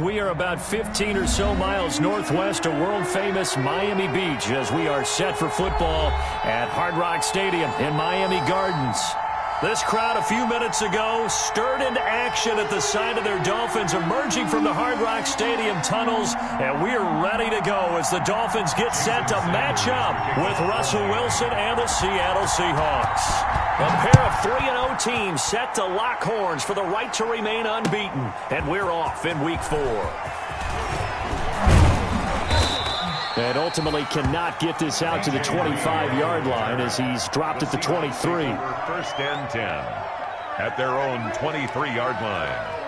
We are about 15 or so miles northwest of world-famous Miami Beach as we are set for football at Hard Rock Stadium in Miami Gardens. This crowd a few minutes ago stirred into action at the sight of their Dolphins emerging from the Hard Rock Stadium tunnels, and we are ready to go as the Dolphins get set to match up with Russell Wilson and the Seattle Seahawks. A pair of 3-0 teams set to lock horns for the right to remain unbeaten, and we're off in Week 4. And ultimately cannot get this out to the 25-yard line as he's dropped at the 23. First and 10 at their own 23-yard line.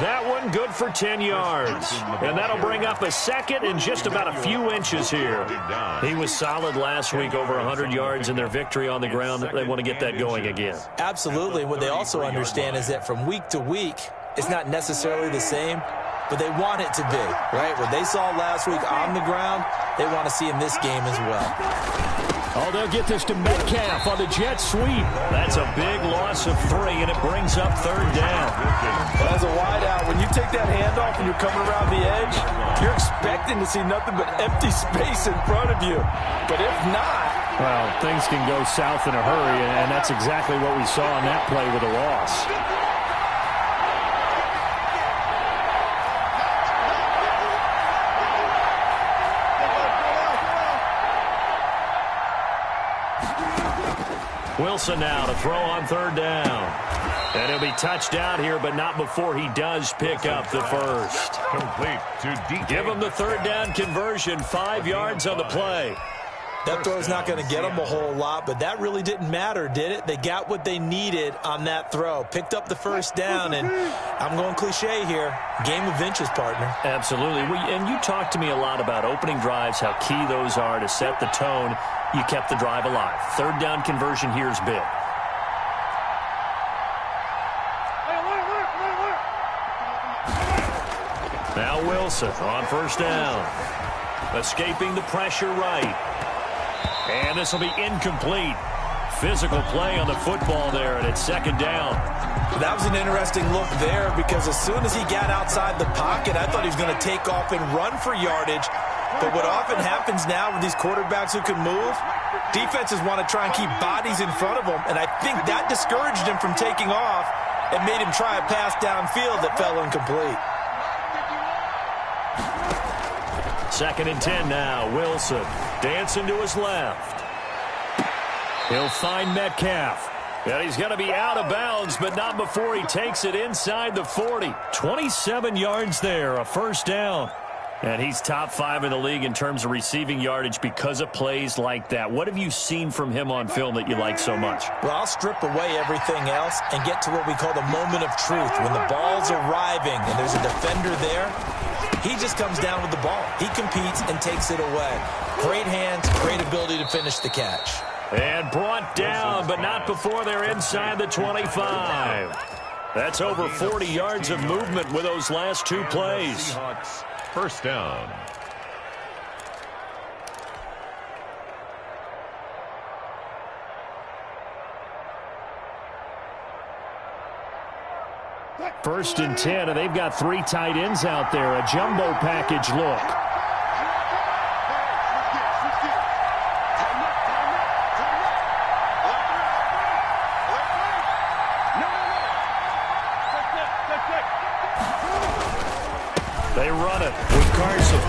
That one good for 10 yards. And that'll bring up a second in just about a few inches here. He was solid last week, over 100 yards in their victory on the ground. They want to get that going again. Absolutely. What they also understand is that from week to week, it's not necessarily the same, but they want it to be, right? What they saw last week on the ground, they want to see in this game as well. Oh, they'll get this to Metcalf on the jet sweep. That's a big loss of 3, and it brings up third down. As a wideout, when you take that handoff and you're coming around the edge, you're expecting to see nothing but empty space in front of you. But if not... Well, things can go south in a hurry, and that's exactly what we saw on that play with a loss. Wilson now to throw on third down. And he'll be touched out here, but not before he does pick up the first. Complete to DK. Give him the third down conversion, 5 yards on the play. That throw's not going to get them a whole lot, but that really didn't matter, did it? They got what they needed on that throw. Picked up the first down, and I'm going cliche here. Game of inches, partner. Absolutely. And you talked to me a lot about opening drives, how key those are to set the tone. You kept the drive alive. Third down conversion here is big. Now Wilson on first down. Escaping the pressure right. And this will be incomplete. Physical play on the football there, and it's second down. That was an interesting look there because as soon as he got outside the pocket, I thought he was going to take off and run for yardage. But what often happens now with these quarterbacks who can move, defenses want to try and keep bodies in front of them, and I think that discouraged him from taking off and made him try a pass downfield that fell incomplete. Second and 10 now. Wilson dancing to his left. He'll find Metcalf. And he's going to be out of bounds, but not before he takes it inside the 40. 27 yards there, a first down. And he's top 5 in the league in terms of receiving yardage because of plays like that. What have you seen from him on film that you like so much? Well, I'll strip away everything else and get to what we call the moment of truth. When the ball's arriving and there's a defender there, he just comes down with the ball. He competes and takes it away. Great hands, great ability to finish the catch. And brought down, but not before they're inside the 25. That's over 40 yards of movement with those last 2 plays. First down. First and 10, and they've got 3 tight ends out there. A jumbo package look. They run it with Carson.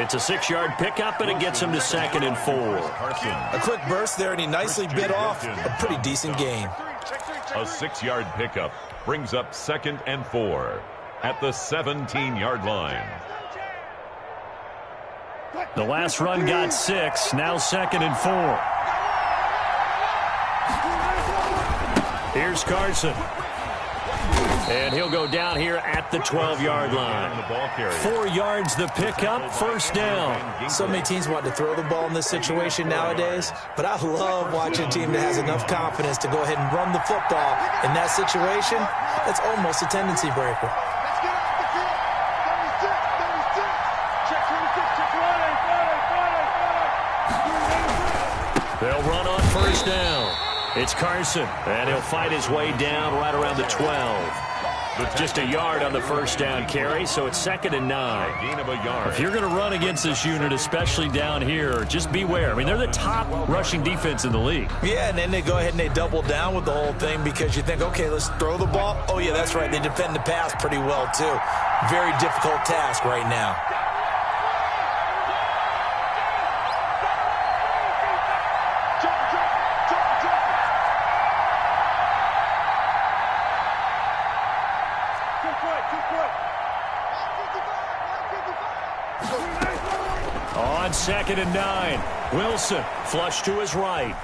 It's a 6-yard pickup, and it gets him to second and 4. A quick burst there, and he nicely bit off a pretty decent gain. A 6-yard pickup brings up second and 4 at the 17-yard line. The last run got 6, now second and 4. Here's Carson. And he'll go down here at the 12-yard line. 4 yards the pickup, first down. So many teams want to throw the ball in this situation nowadays, but I love watching a team that has enough confidence to go ahead and run the football. In that situation, that's almost a tendency breaker. They'll run on first down. It's Carson, and he'll fight his way down right around the 12. Just a yard on the first down carry, so it's 2nd and 9. Gain of a yard. If you're going to run against this unit, especially down here, just beware. I mean, they're the top rushing defense in the league. Yeah, and then they go ahead and they double down with the whole thing because you think, okay, let's throw the ball. Oh, yeah, that's right. They defend the pass pretty well, too. Very difficult task right now. On 2nd and 9, Wilson flush to his right.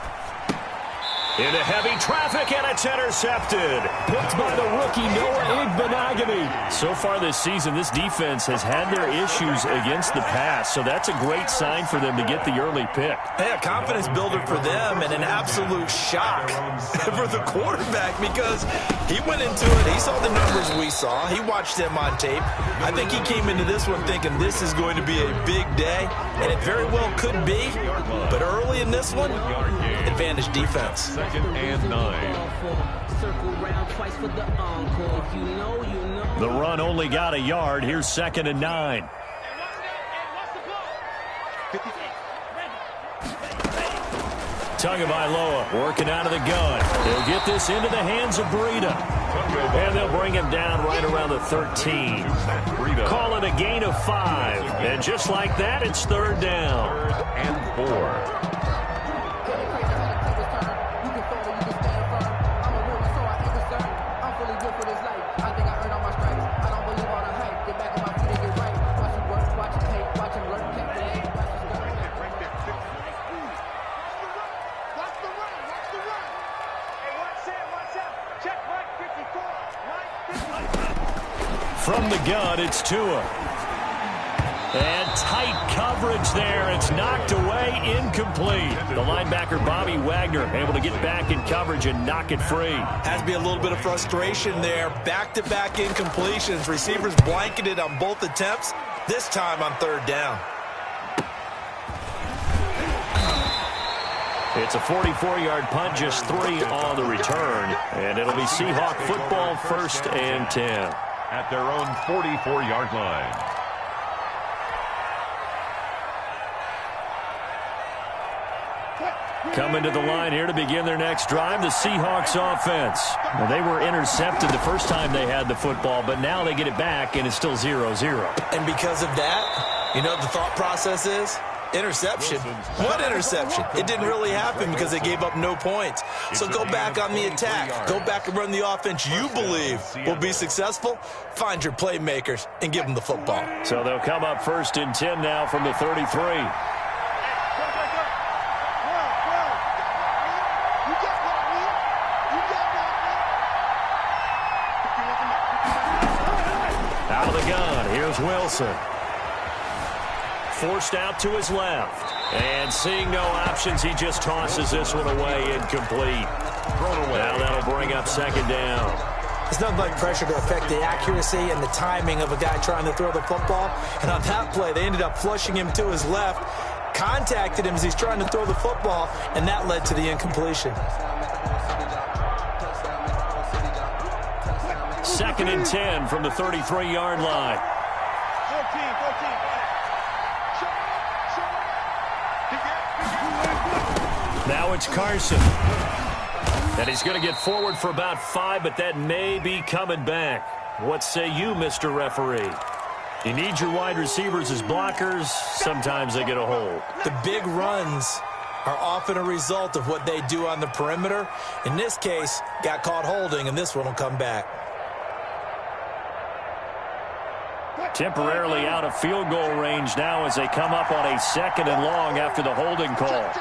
Into heavy traffic, and it's intercepted. Picked by the rookie Noah Igbenogany. So far this season, this defense has had their issues against the pass, so that's a great sign for them to get the early pick. Yeah, confidence builder for them and an absolute shock for the quarterback because he went into it. He saw the numbers we saw. He watched them on tape. I think he came into this one thinking this is going to be a big day, and it very well could be. But early in this one, advantage defense. 2nd and 9. The run only got a yard. Here's 2nd and 9. Tagovailoa working out of the gun. He'll get this into the hands of Breida. And they'll bring him down right around the 13. Call it a gain of 5. And just like that, it's 3rd down. 3rd and 4. From the gun, it's Tua. And tight coverage there. It's knocked away, incomplete. The linebacker, Bobby Wagner, able to get back in coverage and knock it free. Has to be a little bit of frustration there. Back-to-back incompletions. Receivers blanketed on both attempts, this time on 3rd down. It's a 44-yard punt, just 3 on the return. And it'll be Seahawk football, 1st and 10. At their own 44-yard line. Coming to the line here to begin their next drive, the Seahawks offense. Well, they were intercepted the first time they had the football, but now they get it back, and it's still 0-0. And because of that, you know what the thought process is? Interception. What interception? It didn't really happen because they gave up no points. So go back on the attack. Go back and run the offense you believe will be successful. Find your playmakers and give them the football. So they'll come up 1st and 10 now from the 33. Out of the gun, here's Wilson. Forced out to his left. And seeing no options, he just tosses this one away, incomplete. Thrown away. Now that'll bring up 2nd down. It's nothing like pressure to affect the accuracy and the timing of a guy trying to throw the football. And on that play, they ended up flushing him to his left, contacted him as he's trying to throw the football, and that led to the incompletion. 2nd and 10 from the 33-yard line. 14. Now it's Carson. And he's going to get forward for about 5, but that may be coming back. What say you, Mr. Referee? You need your wide receivers as blockers. Sometimes they get a hold. The big runs are often a result of what they do on the perimeter. In this case, got caught holding, and this one will come back. Temporarily out of field goal range now as they come up on a 2nd and long after the holding call.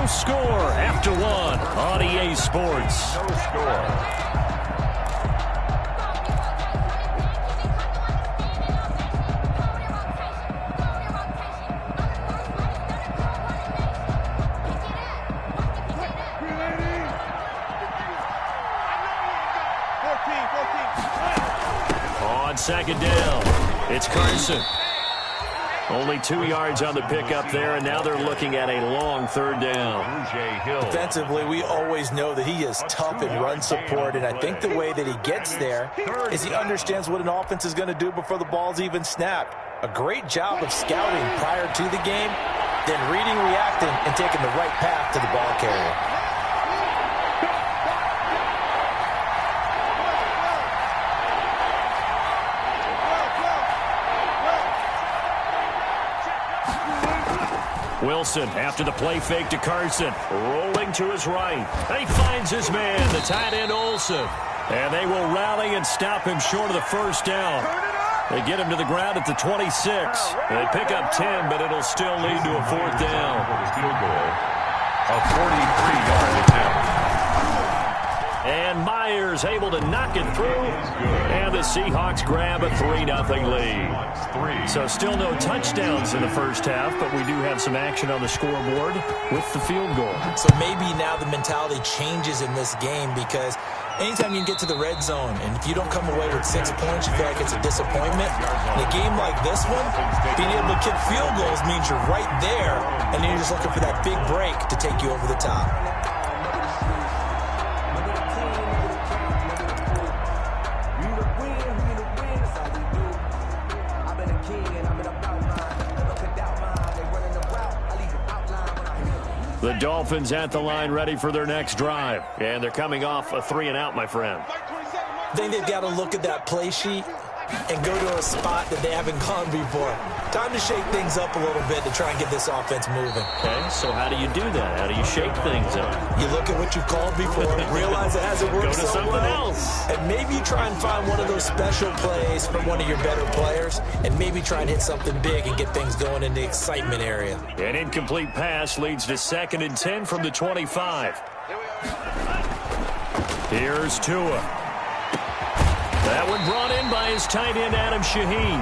no score after one on EA Sports. No score. On second down, it's Carson. Only 2 yards on the pickup there, and now they're looking at a long third down. Defensively, we always know that he is tough in run support, and I think the way that he gets there is he understands what an offense is going to do before the ball's even snapped. A great job of scouting prior to the game, then reading, reacting, and taking the right path to the ball carrier. Wilson, after the play fake to Carson, rolling to his right. He finds his man, the tight end Olsen. And they will rally and stop him short of the first down. They get him to the ground at the 26. They pick up 10, but it'll still lead to a fourth down. Field goal, a 43-yard attempt. And Myers able to knock it through. And the Seahawks grab a 3-0 lead. So still no touchdowns in the first half, but we do have some action on the scoreboard with the field goal. So maybe now the mentality changes in this game, because anytime you can get to the red zone, and if you don't come away with 6 points, you feel like it's a disappointment. In a game like this one, being able to kick field goals means you're right there, and then you're just looking for that big break to take you over the top. The Dolphins at the line ready for their next drive. And they're coming off a 3-and-out, my friend. I think they've got to look at that play sheet and go to a spot that they haven't gone before. Time to shake things up a little bit to try and get this offense moving. Okay, so how do you do that? How do you shake things up? You look at what you've called before, realize it hasn't worked so something well, else. And maybe you try and find one of those special plays from one of your better players, and maybe try and hit something big and get things going in the excitement area. An incomplete pass leads to 2nd and 10 from the 25. Here's Tua. That one brought in by his tight end, Adam Shaheen.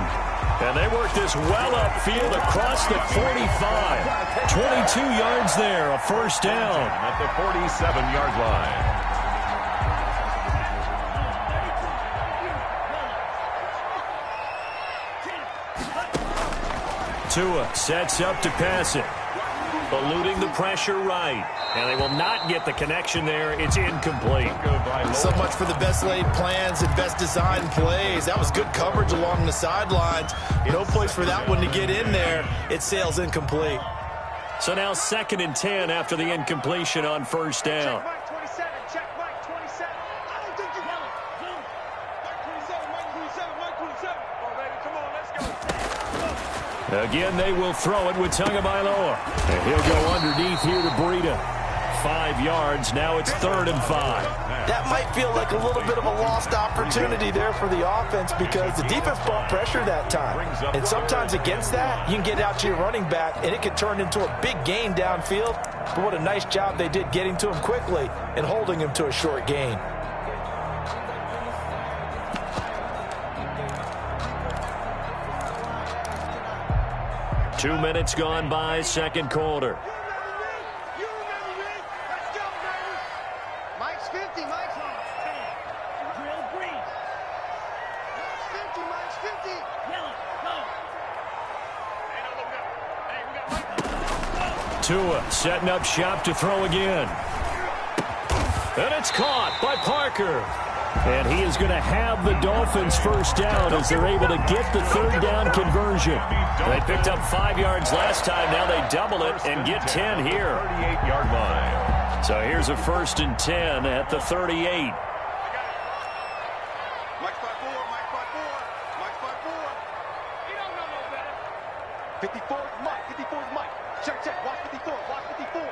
And they work this well upfield across the 45. 22 yards there, a first down. At the 47-yard line. Tua sets up to pass it. Eluding the pressure right. And they will not get the connection there. It's incomplete. So much for the best laid plans and best designed plays. That was good coverage along the sidelines. No place for that one to get in there. It sails incomplete. So now 2nd and 10 after the incompletion on first down. Check Mike 27. Check Mike 27. I don't think you got it. Mike 27. Mike 27. Mike 27. Oh, baby, come on. Let's go. Again, they will throw it with Tagovailoa. And he'll go underneath here to Breida. 5 yards. Now it's 3rd and 5. That might feel like a little bit of a lost opportunity there for the offense, because the defense brought pressure that time. And sometimes against that, you can get out to your running back, and it can turn into a big gain downfield. But what a nice job they did getting to him quickly and holding him to a short gain. Two minutes gone by, second quarter. You remember me? Let's go, baby. Mike's 50. Mike's on. Drill green. Mike's 50. Mike's 50. Yellow. Go. Hey, no, look up. Hey, we got Mike. Tua setting up shop to throw again. And it's caught by Parker. And he is going to have the Dolphins first down as they're able to get the third down conversion. They picked up 5 yards last time. Now they double it and get 10 here. 38-yard line. So here's a 1st and 10 at the 38. Mike's 5-4. Mike's 5-4. Mike's 5-4. He don't know no better. 54 is Mike. 54 is Mike. Check, check. Watch 54. Watch 54.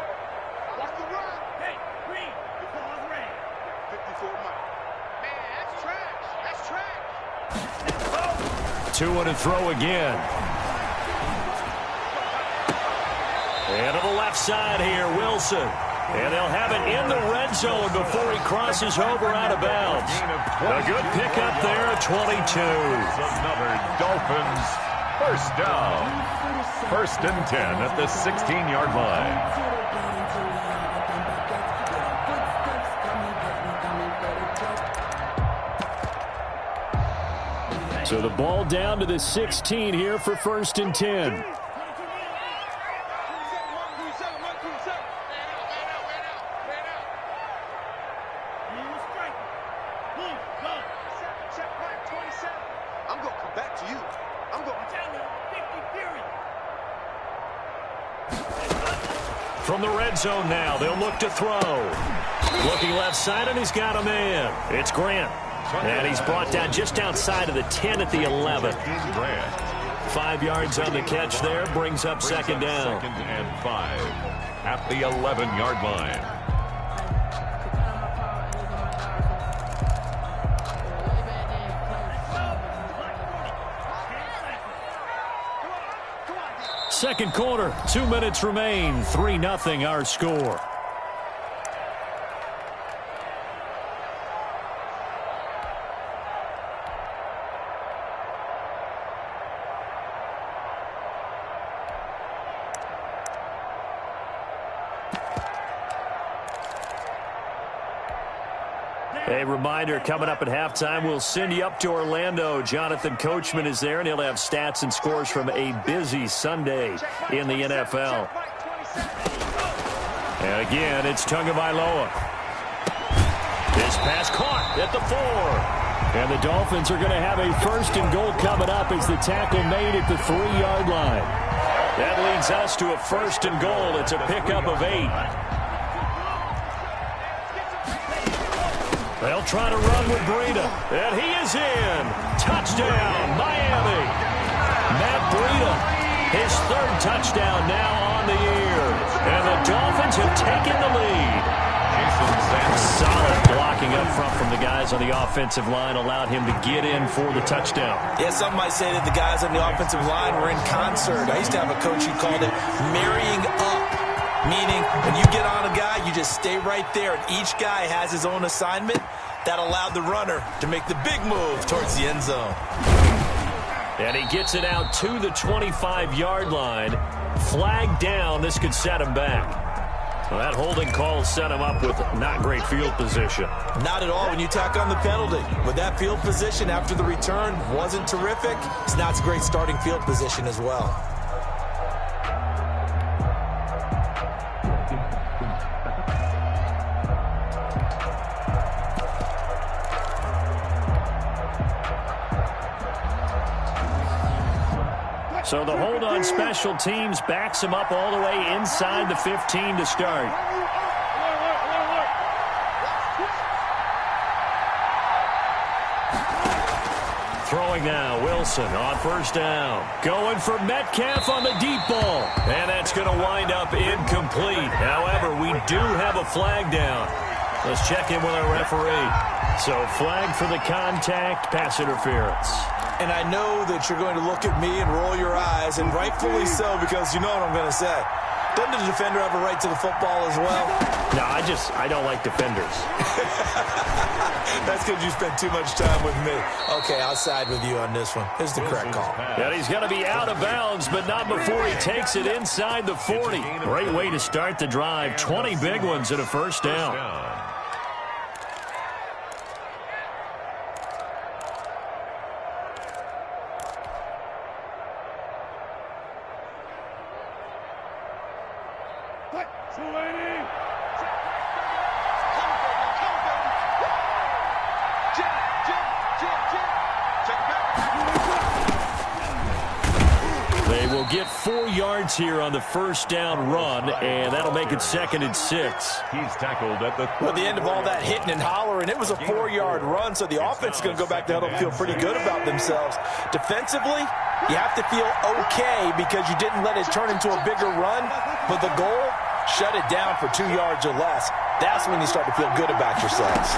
Watch the run. Hey, Green. The ball's red. 54 Mike. Man, that's trash. That's trash. Tua to throw again. And to the left side here, Wilson. And they'll have it in the red zone before he crosses over out of bounds. A good pickup there at 22. Another Dolphins first down. 1st and 10 at the 16-yard line. So the ball down to the 16 here for 1st and 10. I'm going to come back to you. I'm going to tell you. From the red zone now, they'll look to throw. Looking left side, and he's got a man. It's Grant. And he's brought down just outside of the 10 at the 11. 5 yards on the catch there, brings up second down. 2nd and 5 at the 11-yard line. Second quarter, 2 minutes remain. 3-0 our score. A reminder, coming up at halftime, we'll send you up to Orlando. Jonathan Coachman is there, and he'll have stats and scores from a busy Sunday in the NFL. And again, it's Tagovailoa. His pass caught at the 4. And the Dolphins are going to have a 1st and goal coming up as the tackle made at the 3-yard line. That leads us to a 1st and goal. It's a pickup of 8. They'll try to run with Breida, and he is in. Touchdown, Miami. Matt Breida, his 3rd touchdown now on the year. And the Dolphins have taken the lead. Solid blocking up front from the guys on the offensive line allowed him to get in for the touchdown. Yeah, some might say that the guys on the offensive line were in concert. I used to have a coach who called it marrying up. Meaning, when you get on a guy, you just stay right there, and each guy has his own assignment. That allowed the runner to make the big move towards the end zone. And he gets it out to the 25-yard line. Flag down. This could set him back. Well, that holding call set him up with not great field position. Not at all when you tack on the penalty. With that field position after the return wasn't terrific, it's not a great starting field position as well. So the hold on special teams backs him up all the way inside the 15 to start. Throwing now, Wilson on 1st down. Going for Metcalf on the deep ball. And that's going to wind up incomplete. However, we do have a flag down. Let's check in with our referee. So flag for the contact, pass interference. And I know that you're going to look at me and roll your eyes, and rightfully so, because you know what I'm going to say. Doesn't the defender have a right to the football as well? No, I don't like defenders. That's because you spent too much time with me. Okay, I'll side with you on this one. Here's the correct call. And he's going to be out of bounds, but not before he takes it inside the 40. Great way to start the drive. 20 big ones and a 1st down. They will get 4 yards here on the 1st down run, and that'll make it 2nd and 6. He's tackled at the... Well, the end of all that hitting and hollering, it was a 4-yard run, so the offense is going to go back to huddle and feel pretty good about themselves. Defensively, you have to feel okay because you didn't let it turn into a bigger run, but the goal, shut it down for 2 yards or less. That's when you start to feel good about yourselves.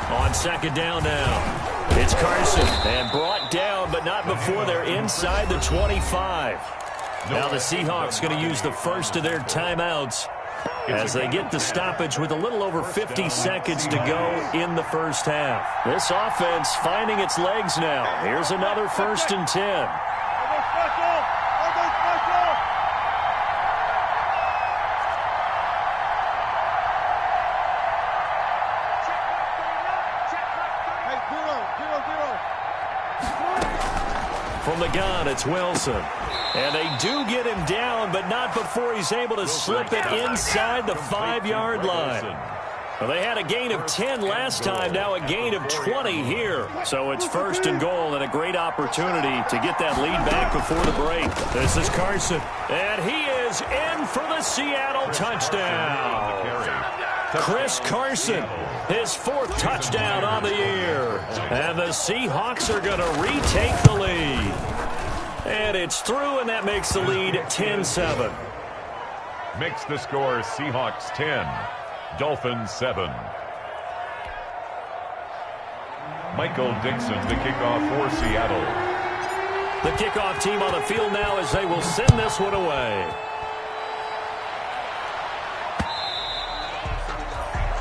On 2nd down now. It's Carson, and brought down, but not before they're inside the 25. Now the Seahawks going to use the first of their timeouts as they get the stoppage with a little over 50 seconds to go in the first half. This offense finding its legs now. Here's another 1st and 10. From the gun, it's Wilson. And they do get him down, but not before he's able to slip it inside the 5-yard line. Well, they had a gain of 10 last time, now a gain of 20 here. So it's 1st and goal and a great opportunity to get that lead back before the break. This is Carson. And he is in for the Seattle touchdown. Chris Carson, his 4th touchdown on the year. And the Seahawks are going to retake the lead. And it's through, and that makes the lead 10-7. Makes the score Seahawks 10, Dolphins 7. Michael Dixon, the kickoff for Seattle. The kickoff team on the field now as they will send this one away.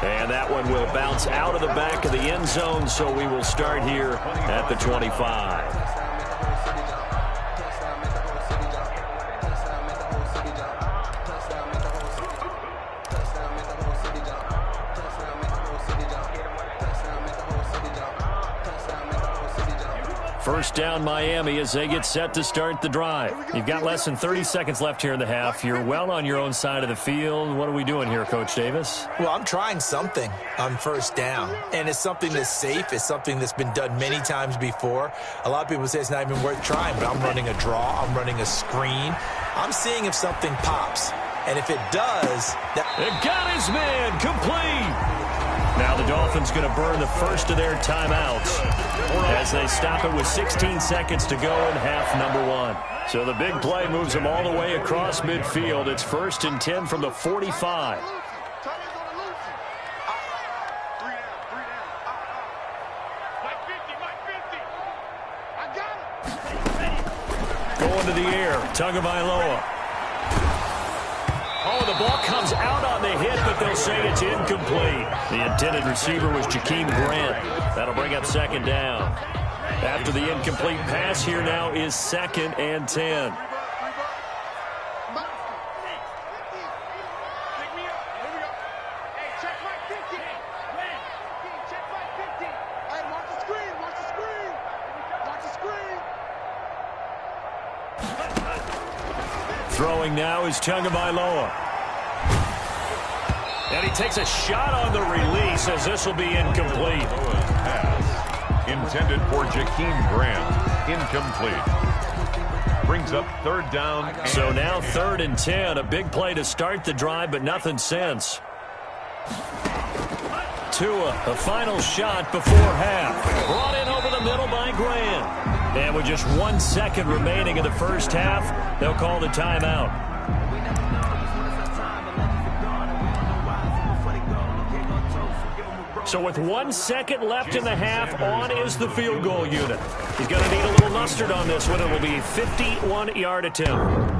And that one will bounce out of the back of the end zone, so we will start here at the 25. First down Miami as they get set to start the drive. You've got less than 30 seconds left here in the half. You're well on your own side of the field. What are we doing here, Coach Davis? Well, I'm trying something on first down, and it's something that's safe. It's something that's been done many times before. A lot of people say it's not even worth trying, but I'm running a draw. I'm running a screen. I'm seeing if something pops, and if it does... It got his man complete. Now the Dolphins going to burn the first of their timeouts as they stop it with 16 seconds to go in half number 1. So the big play moves them all the way across midfield. It's 1st and 10 from the 45. Going to the air, Tagovailoa. Oh, the ball comes out on the hit, but they'll say it's incomplete. The intended receiver was Jakeem Grant. That'll bring up 2nd down. After the incomplete pass, here now is 2nd and 10. Throwing now is Tagovailoa. And he takes a shot on the release as this will be incomplete. Pass intended for Jakeem Grant. Incomplete. Brings up 3rd down. So now 3rd and 10. A big play to start the drive, but nothing since. Tua, a final shot before half. Brought in over the middle by Grant. And with just 1 second remaining in the first half, they'll call the timeout. So with 1 second left in the half, on is the field goal unit. He's going to need a little mustard on this one. It will be a 51-yard attempt.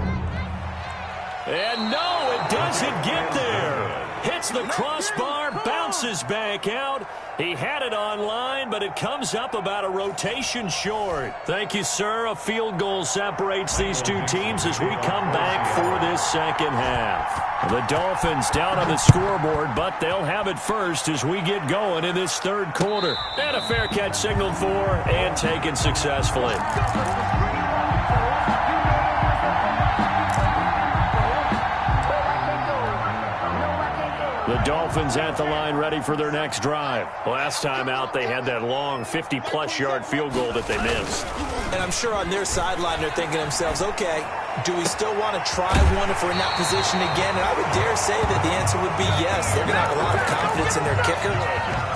And no, it doesn't get there. Hits the crossbar, bounces back out. He had it on line, but it comes up about a rotation short. Thank you, sir. A field goal separates these two teams as we come back for this second half. The Dolphins down on the scoreboard, but they'll have it first as we get going in this 3rd quarter. And a fair catch signaled for and taken successfully. The Dolphins at the line ready for their next drive. Last time out, they had that long 50-plus yard field goal that they missed. And I'm sure on their sideline they're thinking to themselves, okay, do we still want to try one if we're in that position again? And I would dare say that the answer would be yes. They're going to have a lot of confidence in their kicker.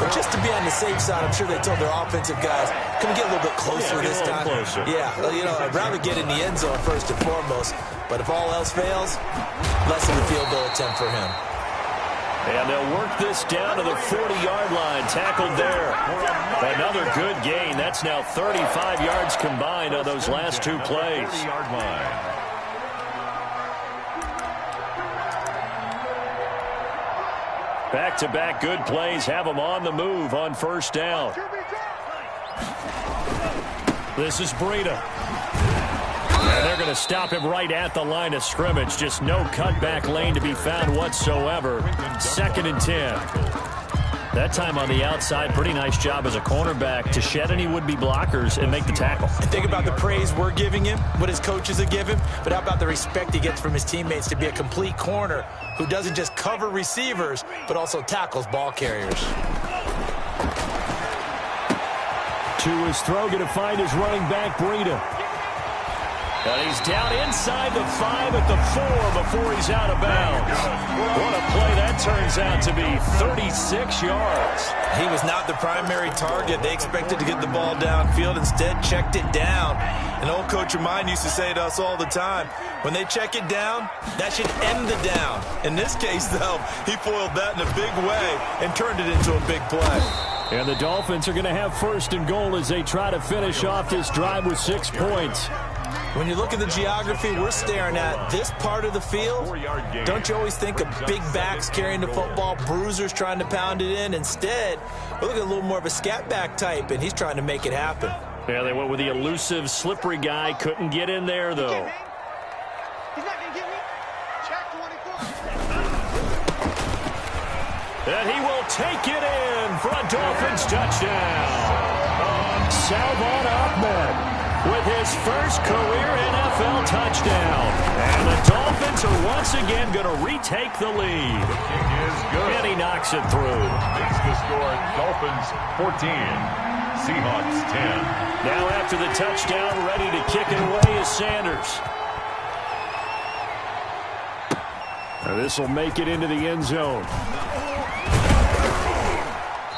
But just to be on the safe side, I'm sure they told their offensive guys, can we get a little bit closer this time? Closer. Yeah, you know, I'd rather get in the end zone first and foremost. But if all else fails, less of a field goal attempt for him. And they'll work this down to the 40-yard line. Tackled there. Another good gain. That's now 35 yards combined on those last 2 plays. Back-to-back good plays have them on the move on first down. This is Breida. And they're going to stop him right at the line of scrimmage. Just no cutback lane to be found whatsoever. 2nd and 10. That time on the outside, pretty nice job as a cornerback to shed any would-be blockers and make the tackle. Think about the praise we're giving him, what his coaches have given, but how about the respect he gets from his teammates to be a complete corner who doesn't just cover receivers, but also tackles ball carriers. To his throw, going to find his running back, Breida. And he's down inside the 5 at the 4 before he's out of bounds. What a play that turns out to be, 36 yards. He was not the primary target. They expected to get the ball downfield, instead checked it down. An old coach of mine used to say to us all the time, when they check it down, that should end the down. In this case, though, he foiled that in a big way and turned it into a big play. And the Dolphins are going to have 1st and goal as they try to finish off this drive with 6 points. When you look at the geography we're staring at, this part of the field, don't you always think of big backs carrying the football, bruisers trying to pound it in? Instead, we're looking at a little more of a scat back type, and he's trying to make it happen. Yeah, they went with the elusive, slippery guy. Couldn't get in there, though. He's not going to get me. Check 24. And he will take it in for a Dolphins touchdown. Salvon Ahmed with his first career NFL touchdown. And the Dolphins are once again going to retake the lead. The kick is good. And he knocks it through. Makes the score Dolphins 14, Seahawks 10. Now after the touchdown, ready to kick it away is Sanders. This will make it into the end zone.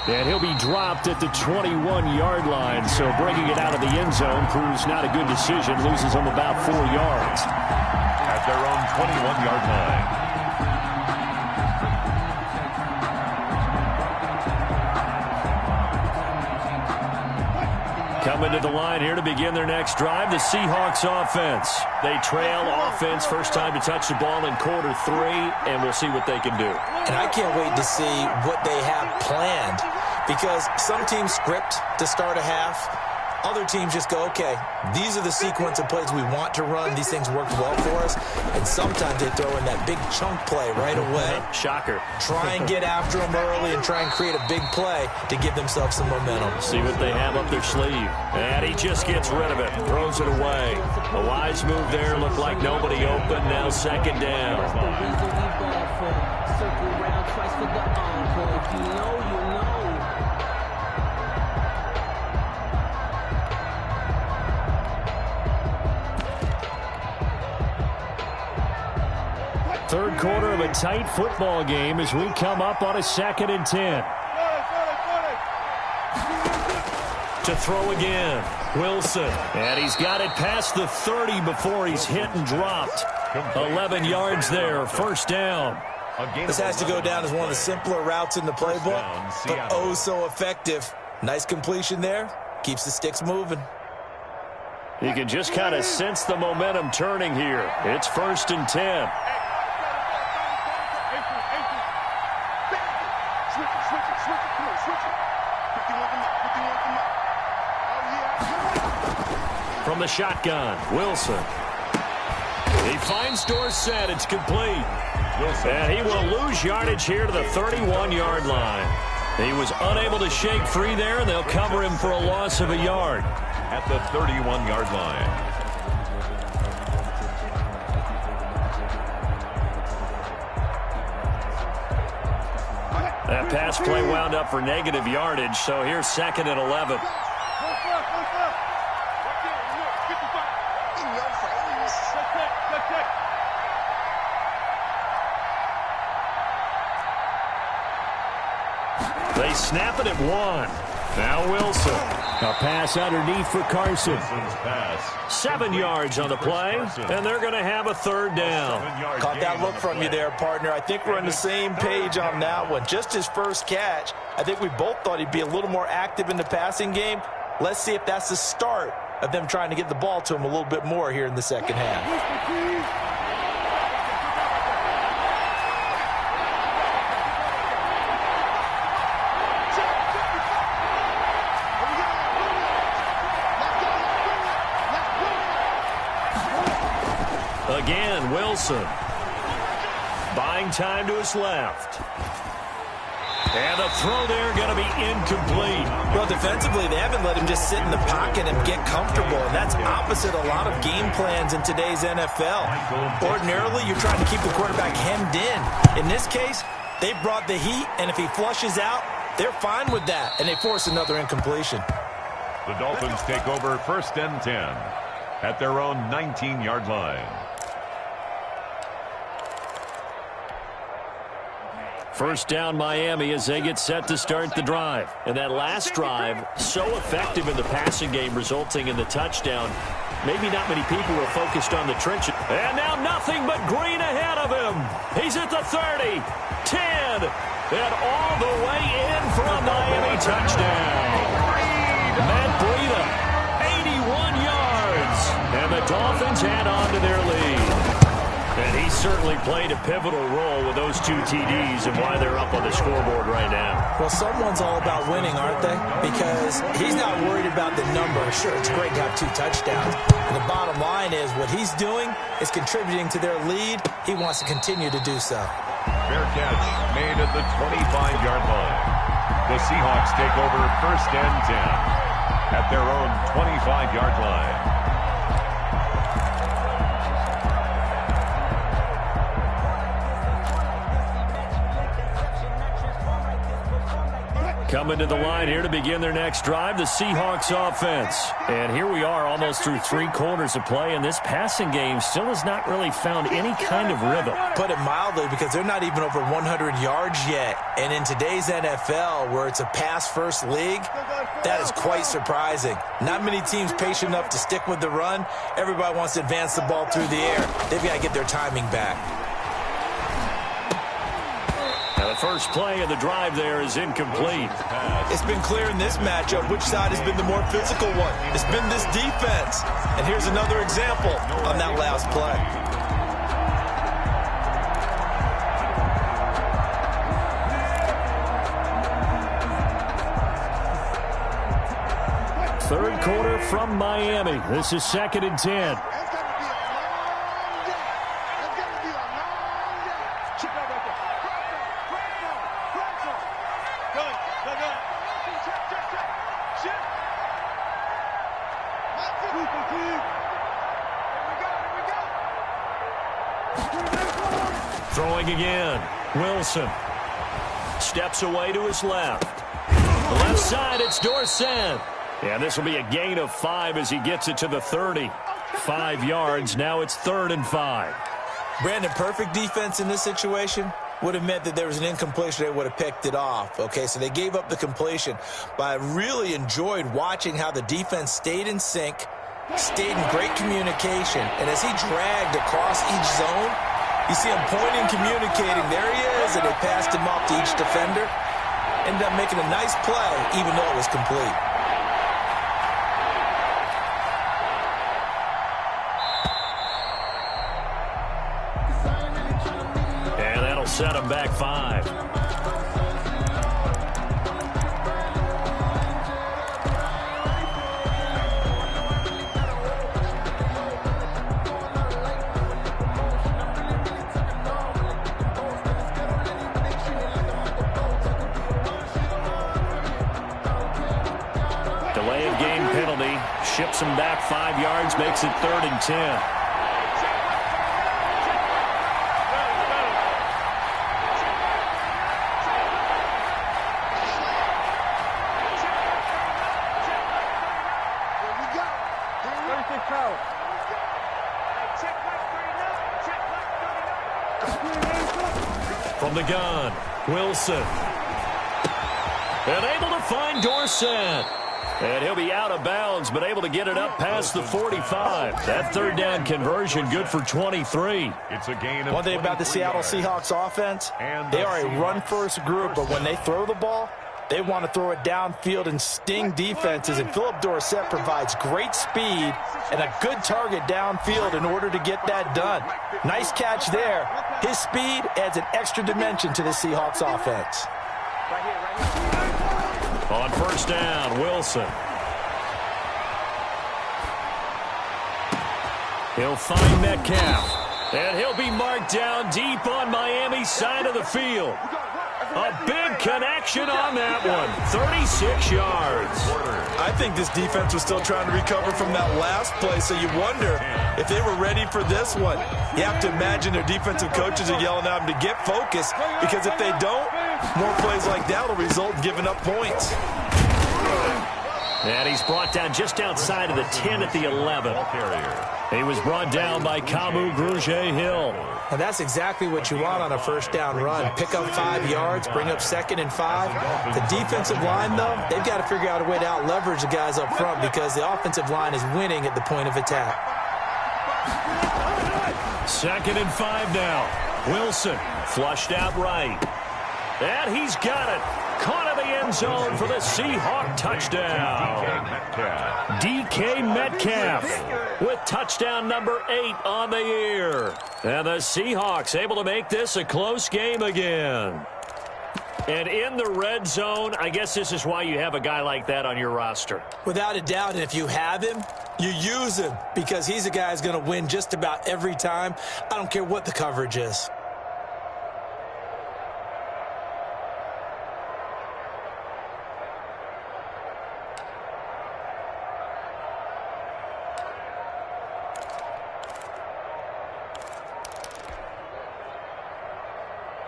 And he'll be dropped at the 21-yard line. So bringing it out of the end zone proves not a good decision. Loses him about 4 yards. At their own 21-yard line. Coming to the line here to begin their next drive, the Seahawks offense. They trail offense, first time to touch the ball in quarter 3, and we'll see what they can do. And I can't wait to see what they have planned, because some teams script to start a half. Other teams just go, okay, these are the sequence of plays we want to run. These things worked well for us. And sometimes they throw in that big chunk play right away. Shocker. Try and get after them early and try and create a big play to give themselves some momentum. See what they have up their sleeve. And he just gets rid of it, throws it away. A wise move there, looked like nobody open. Now 2nd down. Third quarter of a tight football game as we come up on a 2nd and 10. To throw again, Wilson. And he's got it past the 30 before he's hit and dropped. 11 yards there, 1st down. This has to go down as one of the simpler routes in the playbook, but oh so effective. Nice completion there. Keeps the sticks moving. You can just kind of sense the momentum turning here. It's 1st and 10. From the shotgun, Wilson. He finds Dorsett. It's complete. And he will lose yardage here to the 31-yard line. He was unable to shake free there, and they'll cover him for a loss of a yard. At the 31-yard line. That pass play wound up for negative yardage, so here's 2nd and 11. They snap it at 1. Now Wilson. A pass underneath for Carson. 7 yards on the play, and they're going to have a 3rd down. Caught that look from you there, partner. I think we're on the same page on that one. Just his first catch. I think we both thought he'd be a little more active in the passing game. Let's see if that's the start of them trying to get the ball to him a little bit more here in the second half. Again, Wilson. Buying time to his left. And the throw there going to be incomplete. Well, defensively, they haven't let him just sit in the pocket and get comfortable, and that's opposite a lot of game plans in today's NFL. Ordinarily, you're trying to keep the quarterback hemmed in. In this case, they brought the heat, and if he flushes out, they're fine with that, and they force another incompletion. The Dolphins take over 1st and 10 at their own 19-yard line. First down Miami as they get set to start the drive. And that last drive, so effective in the passing game, resulting in the touchdown. Maybe not many people were focused on the trenches. And now nothing but green ahead of him. He's at the 30, 10, and all the way in for a Miami touchdown. Matt Breida, 81 yards. And the Dolphins add on to their lead. And he certainly played a pivotal role with those 2 TDs and why they're up on the scoreboard right now. Well, someone's all about winning, aren't they? Because he's not worried about the number. Sure, it's great to have 2 touchdowns. And the bottom line is what he's doing is contributing to their lead. He wants to continue to do so. Fair catch made at the 25-yard line. The Seahawks take over 1st and 10 at their own 25-yard line. Coming to the line here to begin their next drive, the Seahawks offense. And here we are almost through 3 quarters of play, and this passing game still has not really found any kind of rhythm. Put it mildly, because they're not even over 100 yards yet. And in today's NFL, where it's a pass-first league, that is quite surprising. Not many teams patient enough to stick with the run. Everybody wants to advance the ball through the air. They've got to get their timing back. The first play of the drive there is incomplete. It's been clear in this matchup which side has been the more physical one. It's been this defense. And here's another example on that last play. Third quarter from Miami. This is 2nd and 10. Throwing again. Wilson. Steps away to his left. Left side, it's Dorsett. And this will be a gain of 5 as he gets it to the 30. 5 yards. Now it's 3rd and 5. Brandon, perfect defense in this situation would have meant that there was an incompletion. They would have picked it off. Okay, so they gave up the completion. But I really enjoyed watching how the defense stayed in sync, stayed in great communication. And as he dragged across each zone, you see him pointing, communicating. There he is, and they passed him off to each defender. Ended up making a nice play, even though it was complete. And that'll set him back 5. Delay of game penalty. Ships him back 5 yards, makes it 3rd and 10. From the gun, Wilson. And able to find Dorsett. And he'll be out of bounds, but able to get it up past the 45. That 3rd down conversion good for 23. It's a gain of One thing about the Seattle Seahawks offense, they are a run-first group, but when they throw the ball, they want to throw it downfield and sting defenses, and Philip Dorsett provides great speed and a good target downfield in order to get that done. Nice catch there. His speed adds an extra dimension to the Seahawks offense. On first down, Wilson. He'll find Metcalf. And he'll be marked down deep on Miami's side of the field. A big connection on that one. 36 yards. I think this defense was still trying to recover from that last play, so you wonder if they were ready for this one. You have to imagine their defensive coaches are yelling at them to get focused, because if they don't, more plays like that will result in giving up points. And he's brought down just outside of the 10 at the 11. He was brought down by Kamu Grugier-Hill. And that's exactly what you want on a first down run. Pick up 5 yards, bring up 2nd and 5. The defensive line, though, they've got to figure out a way to out-leverage the guys up front, because the offensive line is winning at the point of attack. 2nd and 5 now. Wilson flushed out right. And he's got it. Caught in the end zone for the Seahawk touchdown. DK Metcalf with touchdown number 8 on the year. And the Seahawks able to make this a close game again. And in the red zone, I guess this is why you have a guy like that on your roster. Without a doubt, and if you have him, you use him, because he's a guy who's going to win just about every time. I don't care what the coverage is.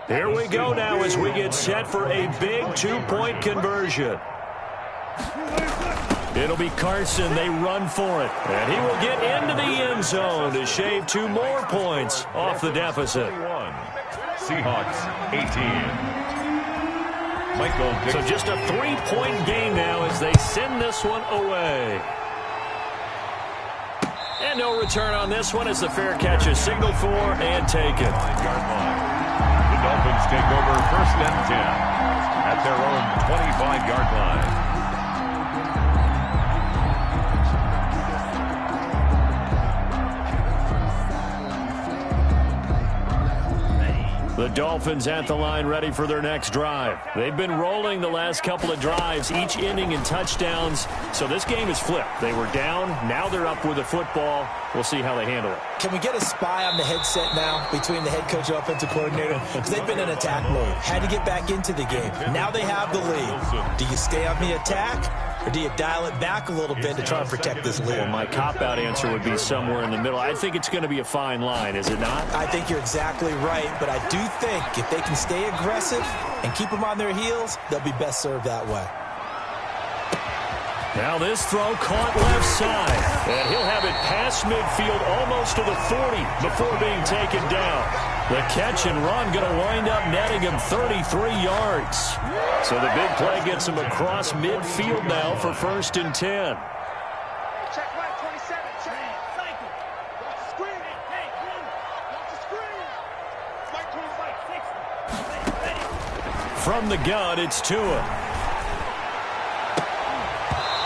Here we go now as we get set for a big 2-point conversion. It'll be Carson. They run for it. And he will get into the end zone to shave 2 more points off the deficit. Seahawks 18. Michael Dixon. So just a 3-point game now as they send this one away. And no return on this one as the fair catch is signaled for and taken. Dolphins take over 1st and 10 at their own 25-yard line. The Dolphins at the line ready for their next drive. They've been rolling the last couple of drives, each inning in touchdowns. So this game is flipped. They were down. Now they're up with the football. We'll see how they handle it. Can we get a spy on the headset now between the head coach and offensive coordinator? Because they've been in attack mode. Had to get back into the game. Now they have the lead. Do you stay on the attack, or do you dial it back a little bit to try and protect this lead? Well, my cop-out answer would be somewhere in the middle. I think it's going to be a fine line, is it not? I think you're exactly right, but I do think if they can stay aggressive and keep them on their heels, they'll be best served that way. Now this throw caught left side. And he'll have it past midfield almost to the 40 before being taken down. The catch and run going to wind up netting him 33 yards. So the big play gets him across midfield now for 1st and 10. Check right, 27. Check. Watch the screen. Watch the screen. Mike 25. From the gun, it's Tua.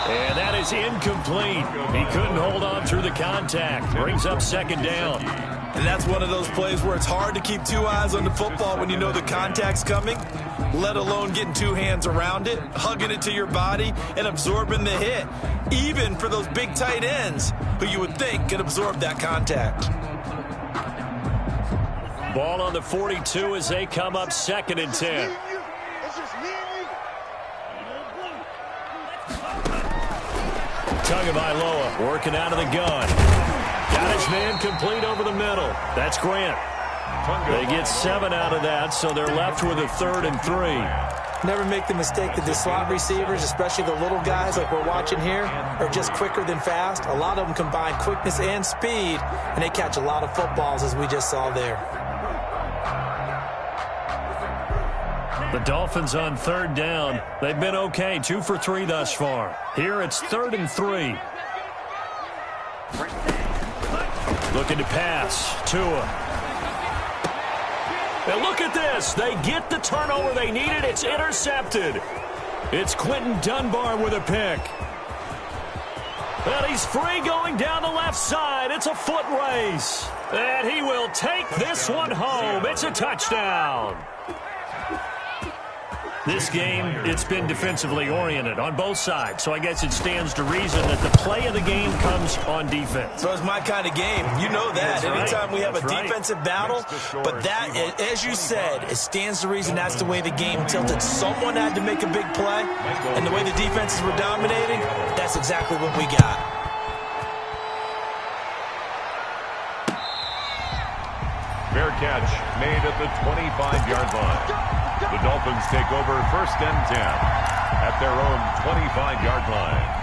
And that is incomplete. He couldn't hold on through the contact. Brings up 2nd down. And that's one of those plays where it's hard to keep 2 eyes on the football when you know the contact's coming, let alone getting 2 hands around it, hugging it to your body, and absorbing the hit, even for those big tight ends who you would think could absorb that contact. Ball on the 42 as they come up 2nd and 10. Tagovailoa working out of the gun. Got his man complete over the middle. That's Grant. They get 7 out of that, so they're left with a 3rd and 3. Never make the mistake that the slot receivers, especially the little guys like we're watching here, are just quicker than fast. A lot of them combine quickness and speed, and they catch a lot of footballs, as we just saw there. The Dolphins on 3rd down. They've been okay, 2 for 3 thus far. Here it's 3rd and 3. Looking to pass. Tua. And look at this. They get the turnover they needed. It's intercepted. It's Quentin Dunbar with a pick. And he's free going down the left side. It's a foot race. And he will take this one home. It's a touchdown. This game, it's been defensively oriented on both sides, so I guess it stands to reason that the play of the game comes on defense. So it's my kind of game. You know that. That's Anytime right. we have a That's right. defensive battle, but that, as you said, it stands to reason that's the way the game tilted. Someone had to make a big play, and the way the defenses were dominating, that's exactly what we got. Fair catch made at the 25-yard line. The Dolphins take over 1st and 10 at their own 25-yard line.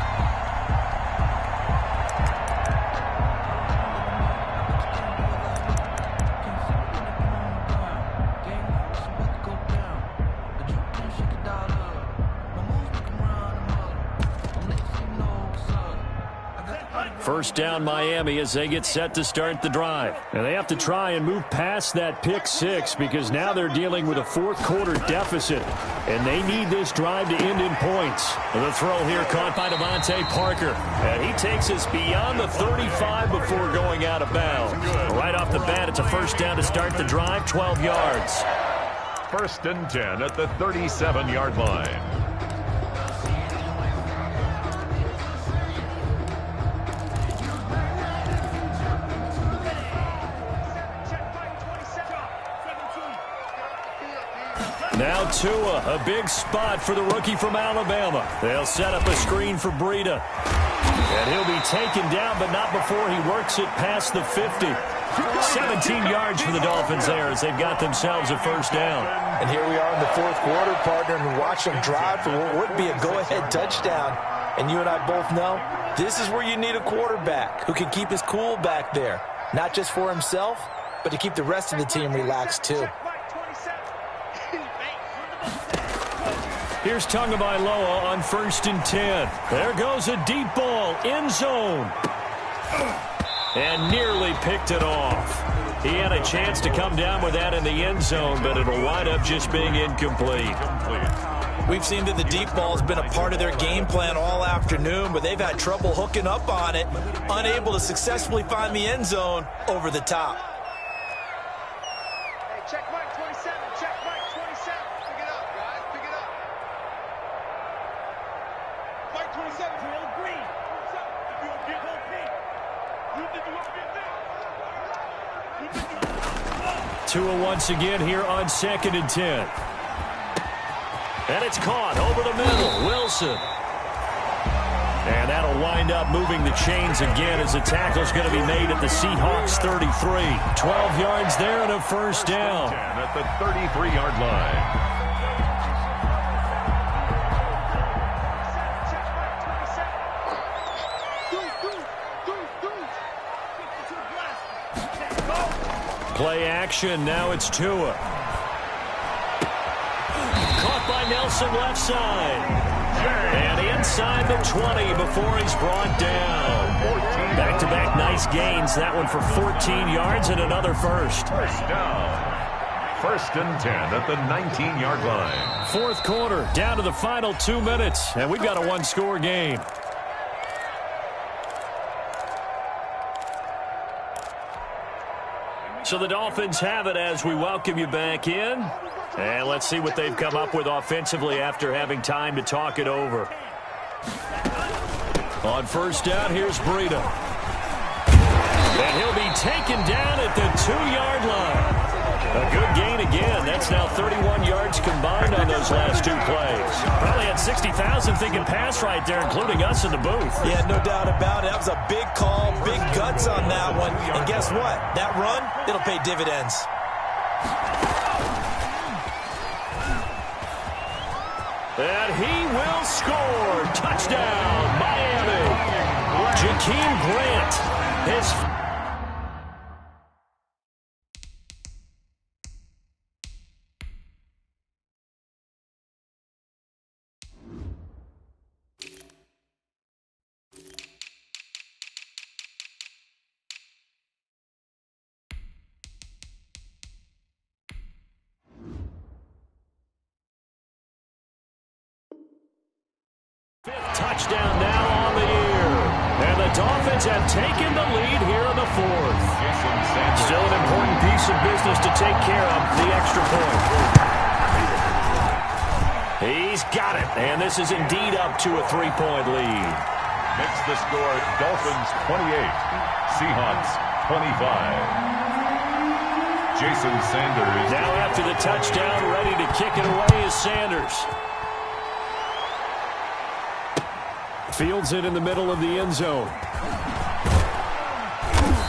First down Miami as they get set to start the drive. And they have to try and move past that pick six because now they're dealing with a fourth-quarter deficit. And they need this drive to end in points. The throw here caught by Devontae Parker. And he takes us beyond the 35 before going out of bounds. Right off the bat, it's a first down to start the drive, 12 yards. 1st and 10 at the 37-yard line. Now Tua, a big spot for the rookie from Alabama. They'll set up a screen for Breida. And he'll be taken down, but not before he works it past the 50. 17 yards for the Dolphins there as they've got themselves a first down. And here we are in the fourth quarter, partner, and watch them drive for what would be a go-ahead touchdown. And you and I both know this is where you need a quarterback who can keep his cool back there. Not just for himself, but to keep the rest of the team relaxed too. Here's Tagovailoa on 1st and 10. There goes a deep ball, end zone. And nearly picked it off. He had a chance to come down with that in the end zone, but it'll wind up just being incomplete. We've seen that the deep ball has been a part of their game plan all afternoon, but they've had trouble hooking up on it, unable to successfully find the end zone over the top. Hey, check Mike 27. Check Mike 27. Pick it up, guys. Pick it up. Mike 27. Drill green. You don't get whole pink. You think you want to get there? You think you Tua once again here on 2nd and 10. And it's caught over the middle. Wilson. And that'll wind up moving the chains again as the tackle's going to be made at the Seahawks 33. 12 yards there and a first down. At the 33-yard line. Play action. Now it's Tua. Caught by Nelson left side. And inside the 20 before he's brought down. Back-to-back nice gains. That one for 14 yards and another first. First down. 1st and 10 at the 19-yard line. Fourth quarter, down to the final 2 minutes. And we've got a one-score game. So the Dolphins have it as we welcome you back in. And let's see what they've come up with offensively after having time to talk it over. On first down, here's Breida. And he'll be taken down at the 2-yard line. A good gain again. That's now 31 yards combined on those last two plays. Probably had 60,000 thinking pass right there, including us in the booth. Yeah, no doubt about it. That was a big call, big guts on that one. And guess what? That run, it'll pay dividends. And he will score. Touchdown, Miami. Jakeem Grant. His touchdown now on the year. And the Dolphins have taken the lead here in the fourth. Still an important piece of business to take care of, the extra point. He's got it, and this is indeed up to a 3-point lead. Makes the score Dolphins 28, Seahawks 25. Jason Sanders. Now after the touchdown, ready to kick it away is Sanders. Fields it in the middle of the end zone.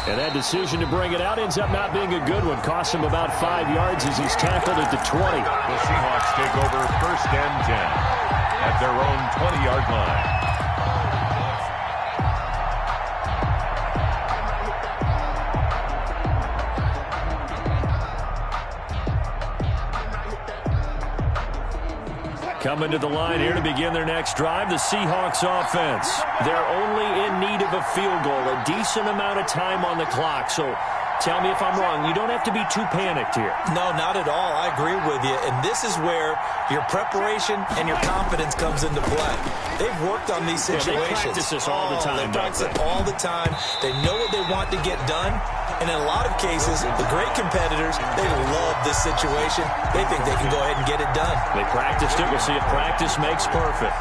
And that decision to bring it out ends up not being a good one. Costs him about 5 yards as he's tackled at the 20. The Seahawks take over 1st and 10 at their own 20-yard line. Coming to the line here to begin their next drive, the Seahawks offense. They're only in need of a field goal, a decent amount of time on the clock. So tell me if I'm wrong. You don't have to be too panicked here. No, not at all. I agree with you. And this is where your preparation and your confidence comes into play. They've worked on these situations. They practice this all the time. They practice it all the time. They know what they want to get done. And in a lot of cases, the great competitors, they love this situation. They think they can go ahead and get it done. They practiced it. We'll see if practice makes perfect.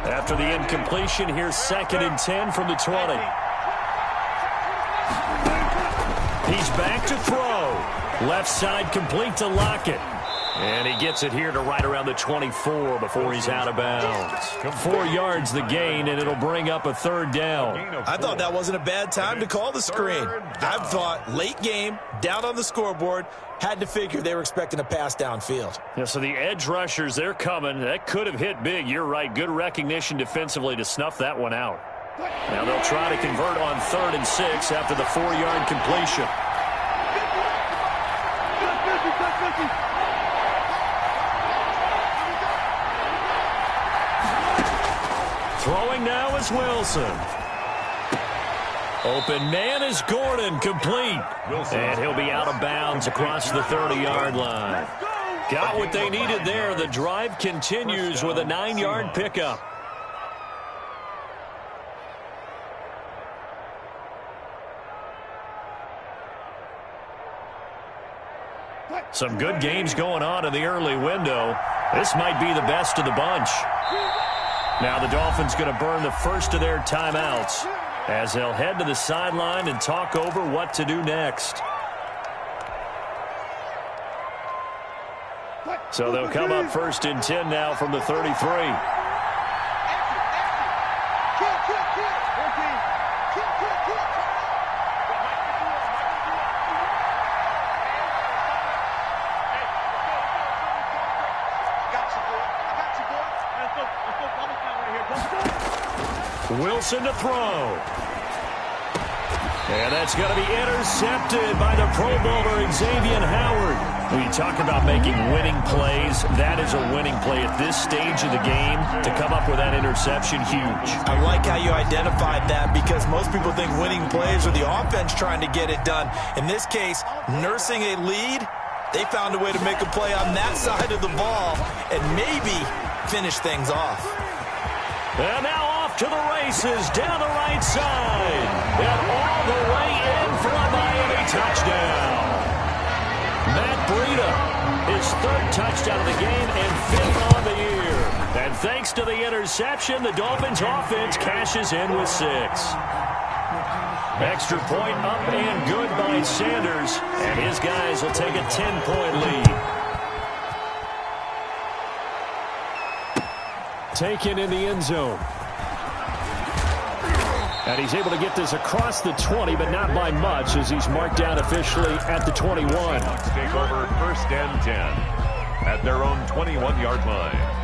After the incompletion, here's 2nd and 10 from the 20. He's back to throw. Left side complete to Lockett. And he gets it here to right around the 24 before he's out of bounds. 4 yards the gain, and it'll bring up a 3rd down. I thought that wasn't a bad time to call the screen. I thought late game, down on the scoreboard, had to figure they were expecting a pass downfield. Yeah, so the edge rushers, they're coming. That could have hit big. You're right. Good recognition defensively to snuff that one out. Now they'll try to convert on 3rd and 6 after the 4-yard completion. Throwing now is Wilson. Open man is Gordon, complete. And he'll be out of bounds across the 30-yard line. Got what they needed there. The drive continues with a 9-yard pickup. Some good games going on in the early window. This might be the best of the bunch. Now the Dolphins going to burn the first of their timeouts as they'll head to the sideline and talk over what to do next. So they'll come up 1st and 10 now from the 33. Wilson to throw. And that's going to be intercepted by the Pro Bowler Xavier Howard. When you talk about making winning plays, that is a winning play at this stage of the game. To come up with that interception, huge. I like how you identified that because most people think winning plays are the offense trying to get it done. In this case, nursing a lead, they found a way to make a play on that side of the ball and maybe finish things off. And now off to the races down the right side. And all the way in for a Miami touchdown. Matt Breida, his 3rd touchdown of the game and 5th on the year. And thanks to the interception, the Dolphins offense cashes in with 6. Extra point up and good by Sanders. And his guys will take a 10-point lead. Taken in the end zone. And he's able to get this across the 20, but not by much as he's marked down officially at the 21. Take over 1st and 10 at their own 21-yard line.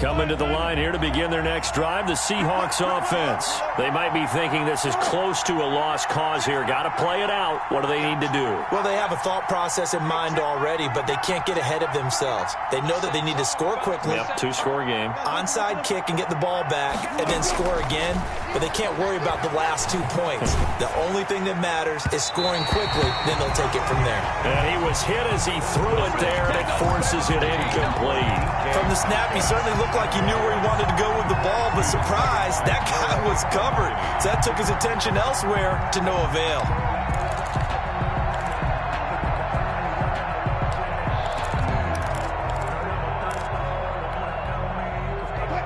Coming to the line here to begin their next drive, the Seahawks offense. They might be thinking this is close to a lost cause here. Got to play it out. What do they need to do? Well, they have a thought process in mind already, but they can't get ahead of themselves. They know that they need to score quickly. Yep, two-score game. Onside kick and get the ball back and then score again, but they can't worry about the last 2 points. The only thing that matters is scoring quickly, then they'll take it from there. And he was hit as he threw it there, and it forces it incomplete. From the snap, he certainly looked like he knew where he wanted to go with the ball, but surprise, that guy was covered. So that took his attention elsewhere to no avail.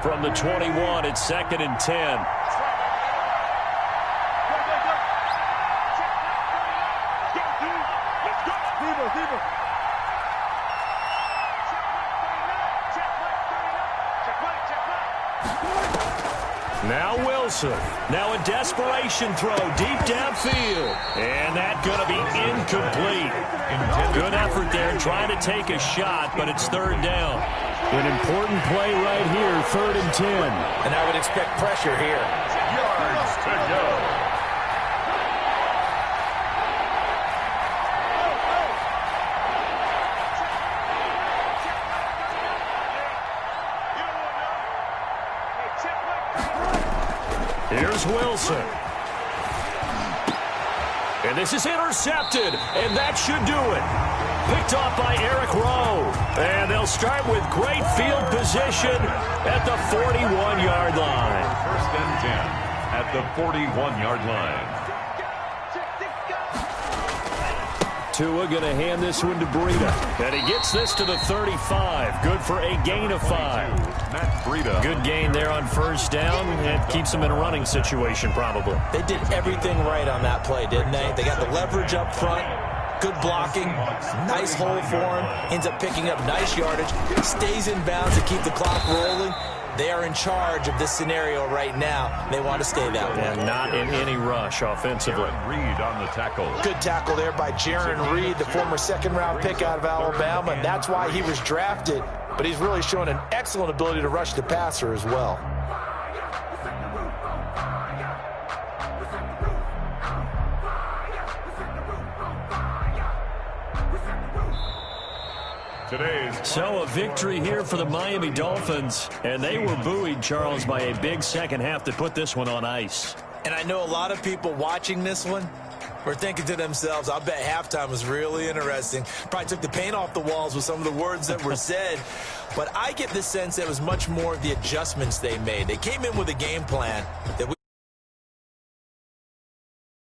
From the 21, it's 2nd and 10. Now Wilson. Now a desperation throw deep downfield. And that's going to be incomplete. Good effort there trying to take a shot, but it's 3rd down. An important play right here, 3rd and 10. And I would expect pressure here. Yards to go. Here's Wilson. And this is intercepted, and that should do it. Picked off by Eric Rowe. And they'll start with great field position at the 41-yard line. 1st and 10 at the 41-yard line. Tua going to hand this one to Breida. And he gets this to the 35. Good for a gain of 5. Matt Breida. Good gain there on 1st down. It keeps him in a running situation probably. They did everything right on that play, didn't they? They got the leverage up front. Good blocking. Nice hole for him. Ends up picking up nice yardage. Stays in bounds to keep the clock rolling. They are in charge of this scenario right now. They want to stay that way. And not in any rush offensively. Reed on the tackle. Good tackle there by Jaron Reed, the former 2nd-round pick out of Alabama, and that's why he was drafted. But he's really shown an excellent ability to rush the passer as well. So a victory here for the Miami Dolphins, and they were buoyed, Charles, by a big second half that put this one on ice. And I know a lot of people watching this one were thinking to themselves, I bet halftime was really interesting. Probably took the paint off the walls with some of the words that were said. But I get the sense that it was much more of the adjustments they made. They came in with a game plan that we